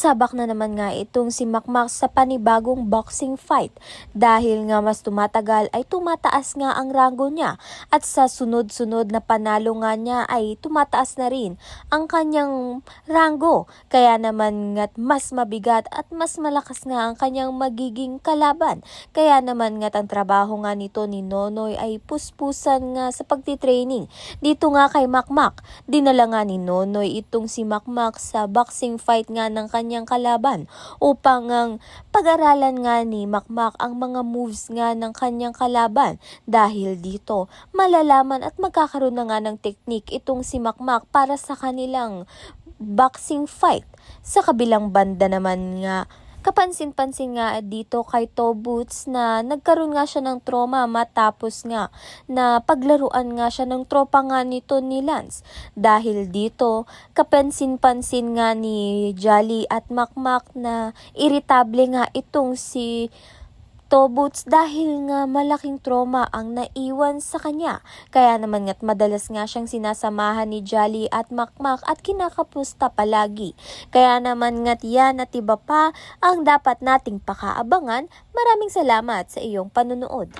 Sasabak na naman nga itong si Makmak sa panibagong boxing fight dahil nga mas tumatagal ay tumataas nga ang ranggo niya at sa sunod-sunod na panalo nga niya ay tumataas na rin ang kanyang ranggo. Kaya naman nga't mas mabigat at mas malakas nga ang kanyang magiging kalaban. Kaya naman nga't ang trabaho nga nito ni Nonoy ay puspusan nga sa pagtitraining. Dito nga kay Makmak, dinala nga ni Nonoy itong si Makmak sa boxing fight nga ng kanyang kalaban upang ang pag-aralan nga ni Makmak ang mga moves nga ng kanyang kalaban. Dahil dito, malalaman at magkakaroon na nga ng teknik itong si Makmak para sa kanilang boxing fight. Sa kabilang banda naman nga, kapansin-pansin nga dito kay Toboots na nagkaroon nga siya ng trauma matapos nga na paglaruan nga siya ng tropa nga nito ni Lance. Dahil dito, kapansin-pansin nga ni Jolly at Makmak na iritable nga itong si Toboots dahil nga malaking trauma ang naiwan sa kanya. Kaya naman nga't madalas nga siyang sinasamahan ni Jolly at Makmak at kinakapusta palagi. Kaya naman nga't yan at iba pa ang dapat nating pakaabangan. Maraming salamat sa iyong panunood.